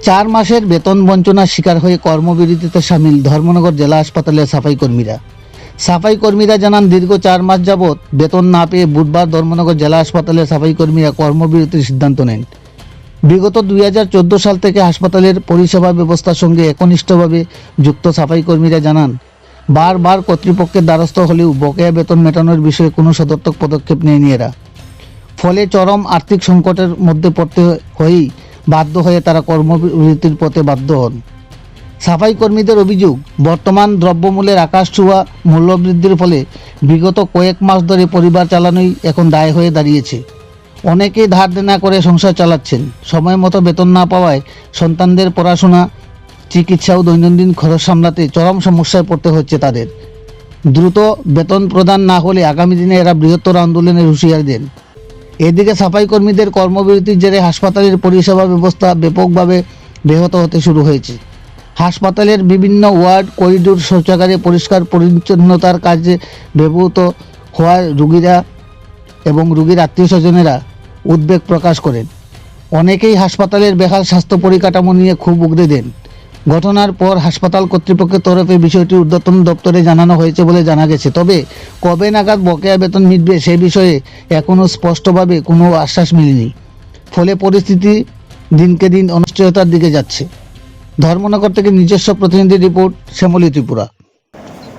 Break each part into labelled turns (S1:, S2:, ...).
S1: 4 মাসের বেতন বঞ্চনার শিকার হয়ে কর্মবিরতিতে সামিল ধর্মনগর জেলা হাসপাতালের সাফাই কর্মীরা। সাফাই কর্মীরা জানান, দীর্ঘ 4 মাস যাবৎ বেতন না পেয়ে বুধবার ধর্মনগর জেলা হাসপাতালের সাফাই কর্মীরা কর্মবিরতির সিদ্ধান্ত নেন। বিগত 2014 সাল থেকে হাসপাতালের পরিষেবা ব্যবস্থার সঙ্গে একনিষ্ঠভাবে যুক্ত সাফাই কর্মীরা জানান, বারবার কর্তৃপক্ষের দ্বারস্থ হলেও বকেয়া বেতন মেটানোর বিষয়ে কোনো সদর্থক পদক্ষেপ নেয়নি এরা। ফলে চরম আর্থিক সংকটের মধ্যে পড়তে হয়েই বাধ্য হয়ে তারা কর্মবিরতির পথে বাধ্য হন। সাফাই কর্মীদের অভিযোগ, বর্তমান দ্রব্যমূল্যের আকাশ ছোঁয়া মূল্যবৃদ্ধির ফলে বিগত কয়েক মাস ধরে পরিবার চালানোই এখন দায় হয়ে দাঁড়িয়েছে। অনেকেই ধার দেনা করে সংসার চালাচ্ছেন। সময় মতো বেতন না পাওয়ায় সন্তানদের পড়াশোনা, চিকিৎসা ও দৈনন্দিন খরচ সামলাতে চরম সমস্যায় পড়তে হচ্ছে তাদের। দ্রুত বেতন প্রদান না হলে আগামী দিনে এরা বৃহত্তর আন্দোলনের হুঁশিয়ারি দেন। এদিকে সাফাই কর্মীদের কর্মবিরতির জেরে হাসপাতালের পরিষেবা ব্যবস্থা ব্যাপকভাবে ব্যাহত হতে শুরু হয়েছে। হাসপাতালের বিভিন্ন ওয়ার্ড, করিডোর, শৌচাগারে পরিষ্কার পরিচ্ছন্নতার কাজে ব্যবহৃত হওয়ায় রোগীরা এবং রোগীর আত্মীয় স্বজনেরা উদ্বেগ প্রকাশ করেন। অনেকেই হাসপাতালের বেহাল স্বাস্থ্য পরিকাঠামো নিয়ে ক্ষোভ উগরে দেন। ঘটনার পর হাসপাতাল কর্তৃপক্ষের তরফে বিষয়টি ঊর্ধ্বতন দপ্তরে জানানো হয়েছে বলে জানা গেছে। তবে কবে নাগাদ বকেয়া বেতন মিটবে সে বিষয়ে এখনও স্পষ্টভাবে কোনো আশ্বাস মিলেনি। ফলে পরিস্থিতি দিনকে দিন অনিশ্চয়তার দিকে যাচ্ছে। ধর্মনগর থেকে নিজস্ব প্রতিনিধি রিপোর্ট, শ্যামলী ত্রিপুরা।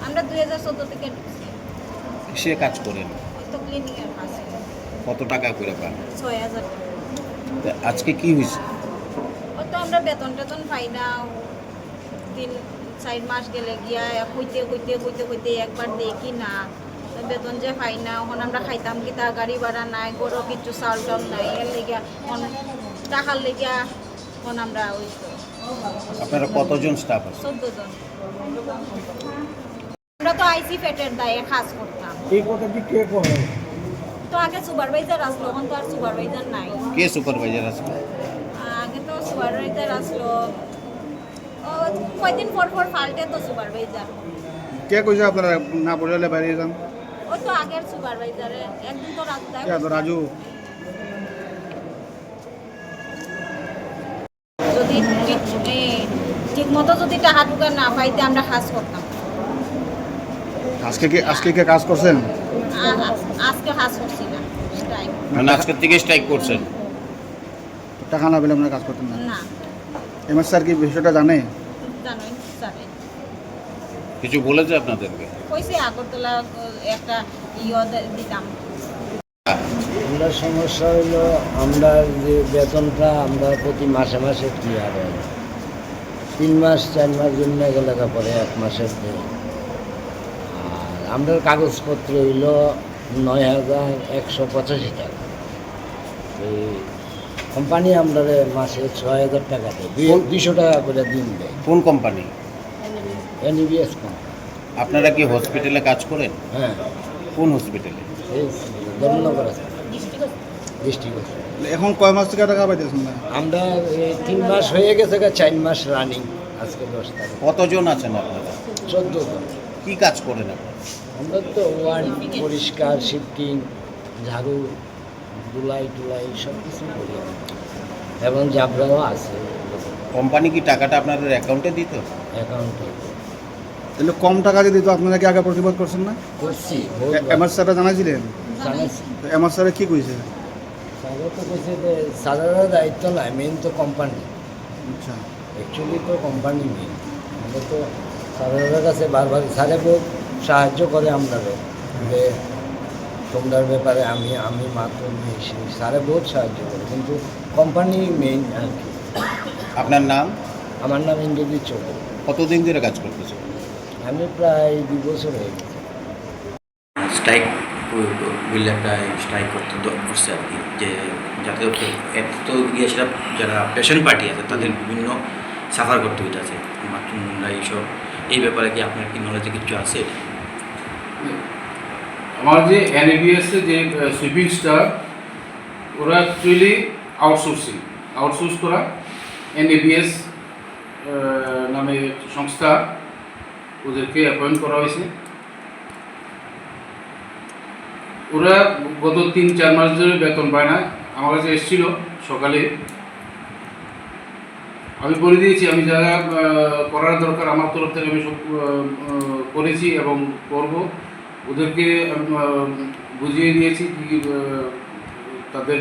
S2: আমরা 2014 থেকে
S3: সে কাজ করেন
S2: তো ক্লিনিকের কাজ
S3: কত টাকা করে পান?
S2: 6000
S3: তা আজকে কি হয়েছে?
S2: ও তো আমরা বেতন পাই না। 3-4 মাস গেলে গিয়া কইতে একবার দেখি না বেতন যে পাই না। এখন আমরা খাইতাম কি তা, গাড়ি ভাড়া নাই, গরু কিছু চাউল টাউল নাই, এর লেগিয়া টাকার লেগিয়া এখন আমরা ওই
S3: আপনারা কতজন স্টাফ আছে?
S2: 14 জন। আমরা তো আইসি পেটের দায়ে কাজ করতাম।
S4: এই কথাটি কে করে?
S2: তো আগে সুপারভাইজার আসলো, এখন তো আর সুপারভাইজার নাই।
S3: কে সুপারভাইজার আছে?
S2: আগে তো সুপারভাইজার আসলো, কয়দিন পর পাল্টে তো সুপারভাইজার।
S4: কে কইছে আপনারা না পড়লে বাইরে যান?
S2: ওই তো আগের সুপারভাইজারে একদিন তো রাস্তায়
S4: রাজু
S2: যদি ঠিক মতো যদি টাকা টুকা না পাইতে আমরা কাজ করতাম।
S4: আজকে কে কাজ করছেন?
S2: আজকে কাজ করছি না, স্ট্রাইক
S3: মানে আজকে থেকে স্ট্রাইক করছেন?
S4: টাকা না পেলে আপনারা কাজ করতেন না?
S2: না।
S4: এমএস স্যার কি বিষয়টা জানে?
S2: জানোই জানে,
S3: কিছু বলেছে আপনাদেরকে?
S2: কইছে আগরতলা একটা দিতাম।
S5: আমরা সমস্যা হইলো আমরা যে বেতনটা আমরা প্রতি মাসে মাসে ক্লিয়ার হয়, 3 মাস 4 মাস জন্য লেখাপড়ে 1 মাসের দেয়। আর আমরা কাগজপত্র হইল 9185 টাকা। এই কোম্পানি আমরা মাসে 6000 টাকা দেয়, 200 টাকা করে দিন দেয়।
S3: কোন কোম্পানি?
S5: NBS company.
S3: আপনারা কি হসপিটালে কাজ করেন?
S5: হ্যাঁ,
S3: কোন হসপিটালে?
S5: এই ধর্মনগর আছে, ডিস্ট্রিক্ট।
S4: এখন কয় মাস থেকে টাকা পাইতেছেন না?
S5: আমরা 3 মাস হয়ে গেছে, 4 মাস রানিং, আজকে 10 তারিখ।
S3: কতজন আছেন আপনারা?
S5: 14 জন।
S3: কি কাজ করেন আপনারা?
S5: আমরা তো ওয়ার্ড পরিষ্কার, শিফটিং, ঝাড়ু, ধুলাই টুলাই সব কিছু করি এবং জাবরাও আছে
S3: কোম্পানি কি টাকাটা আপনাদের অ্যাকাউন্টে দিত?
S5: অ্যাকাউন্টে।
S4: তাহলে কম টাকা যদি দিত আপনারা কি আগে প্রতিবাদ করছেন না?
S5: করছি,
S4: এমএস স্যাররা জানাইছিলেন?
S5: জানাইছি।
S4: এমএস স্যারে কি কইছে?
S5: স্যারও তো কইছে যে স্যারের দায়িত্ব নাই, মেন তো কোম্পানি।
S4: আচ্ছা,
S5: অ্যাকচুয়ালি তো কোম্পানি মেন। আমরা তো স্যারের কাছে বারবার, স্যারে খুব সাহায্য করে আমাদের যে তোমরার ব্যাপারে আমি মাত্র নিয়েছি, স্যারে বহুত সাহায্য করে, কিন্তু কোম্পানি মেইন আর কি।
S3: আপনার নাম?
S5: আমার নাম ইন্দ্রজিৎ চৌধুরী।
S3: কতদিন ধরে কাজ করতেছেন?
S5: আমি প্রায় 2 বছর হয়ে গেছে।
S6: স্ট্রাইক বললে একটা স্ট্রাইক করছে আর কি, যে যাতে এত তো গিয়ে সেটা যারা পেশেন্ট পার্টি আছে তাদের বিভিন্ন সাফার করতে হইতেছে, বাথরুমরা এইসব। এই ব্যাপারে কি আপনার কি নলেজে কিছু আছে?
S7: আমার যে NABS যে সুইপিং স্টাফ, ওরা অ্যাকচুয়ালি আউটসোর্স করা। NABS নামে সংস্থা, ওদেরকে অ্যাপয়েন্ট করা হয়েছে। ওরা গত 3-4 মাস ধরে বেতন পায় না। আমার কাছে এসেছিল সকালে, আমি বলে দিয়েছি আমি যারা করার দরকার আমার তরফ থেকে আমি সব করেছি এবং করব। ওদেরকে বুঝিয়ে দিয়েছি কি তাদের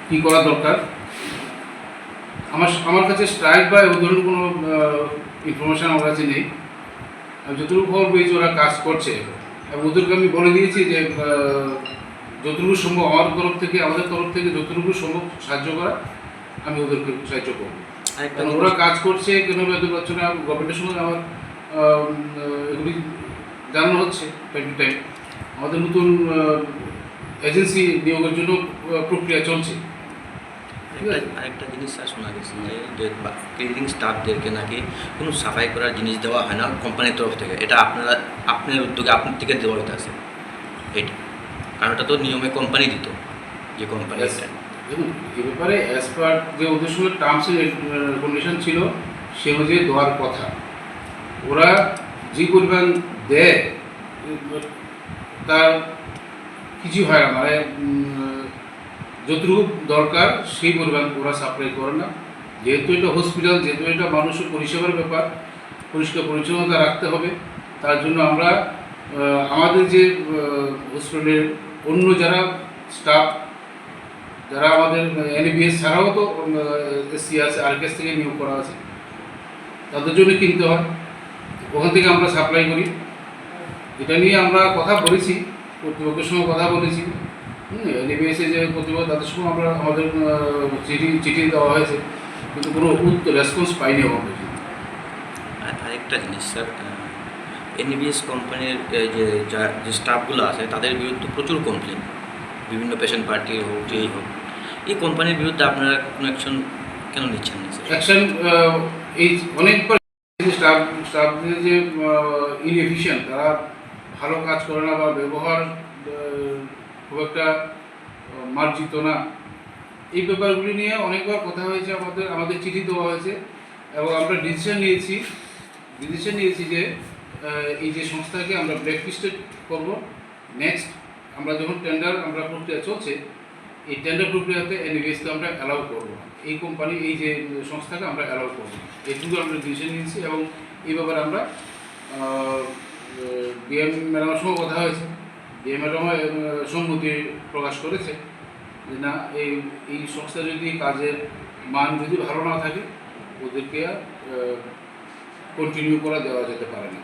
S7: কী করা দরকার। আমার কাছে স্ট্রাইক বা ওই ধরনের কোনো ইনফরমেশান আমার কাছে নেই। আমি যতটুকু খবর পেয়েছি ওরা কাজ করছে এবং ওদেরকে আমি বলে দিয়েছি যে যতটুকু সম্ভব আমাদের তরফ থেকে যতটুকু সম্ভব সাহায্য করা আমি ওদেরকে সাহায্য করব। কারণ ওরা কাজ করছে কেন বেতন পাচ্ছে না, গভর্নমেন্টের সঙ্গে আমার এগুলি জানানো হচ্ছে টাইম টু টাইম। আমাদের নতুন এজেন্সি নিয়োগের জন্য প্রক্রিয়া চলছে।
S6: আরেকটা জিনিস স্যার শোনা গেছে যে ক্লিনিং স্টাফদেরকে নাকি কোনো সাফাই করার জিনিস দেওয়া হয় না কোম্পানির তরফ থেকে। এটা আপনার উদ্যোগে আপনার থেকে দেওয়া হইতে আছে এটা, কারণ এটা তো নিয়মে কোম্পানি দিত, যে কোম্পানি।
S7: দেখুন এ ব্যাপারে অ্যাজ পার যে ওদের সঙ্গে টার্মস এন্ড কন্ডিশন ছিল সে অনুযায়ী দেওয়ার কথা। ওরা যে পরিমাণ দেয় তার কিছু হয় না, মানে যতটুকু দরকার সেই পরিমাণ ওরা সাপ্লাই করে না। যেহেতু এটা হসপিটাল, যেহেতু এটা মানুষের পরিষেবার ব্যাপার, পরিষ্কার পরিচ্ছন্নতা রাখতে হবে। তার জন্য আমরা আমাদের যে হসপিটালের অন্য যারা স্টাফ যারা আমাদের NABS ছাড়াও তো SC আছে, RKS থেকে নিয়োগ করা আছে, তাদের জন্য কিনতে হয়, ওখান থেকে আমরা সাপ্লাই করি। এটা নিয়ে আমরা কথা বলেছি, কর্তৃপক্ষের সঙ্গে কথা বলেছি। NABS যে কর্তৃপক্ষ তাদের সঙ্গে আমাদের চিঠি দেওয়া হয়েছে, কিন্তু কোনো রেসপন্স পাইনি আমাদের।
S6: আরেকটা জিনিস স্যার, NABS কোম্পানির যে স্টাফগুলো আছে তাদের বিরুদ্ধে প্রচুর কমপ্লেন, বিভিন্ন পেশেন্ট পার্টি হোক যেই হোক। এই কোম্পানির বিরুদ্ধে আপনারা কোনো অ্যাকশন কেন নিচ্ছেন না স্যার?
S7: অ্যাকশন এই অনেকবার স্টাফদের যে ইনএফিশিয়েন্ট, তারা ভালো কাজ করে না বা ব্যবহার খুব একটা মার্জিত না, এই ব্যাপারগুলি নিয়ে অনেকবার কথা হয়েছে, আমাদের চিঠি দেওয়া হয়েছে এবং আমরা ডিসিশন নিয়েছি যে এই যে সংস্থাকে আমরা ব্ল্যাকলিস্টেড করব। নেক্সট আমরা যখন আমরা প্রক্রিয়া চলছে, এই টেন্ডার প্রক্রিয়াতে NABS-কে আমরা অ্যালাউ করবো না, এই কোম্পানি এই যে সংস্থাকে আমরা অ্যালাউ করবো না, এইটুকু আমরা ডিসিশন নিয়েছি। এবং এই ব্যাপারে আমরা DM ম্যাডামের সঙ্গে কথা হয়েছে, DM ম্যাডামও সম্মতি প্রকাশ করেছে যে না, এই সংস্থা যদি কাজের মান যদি ভালো না থাকে ওদেরকে কন্টিনিউ করা দেওয়া যেতে পারে না।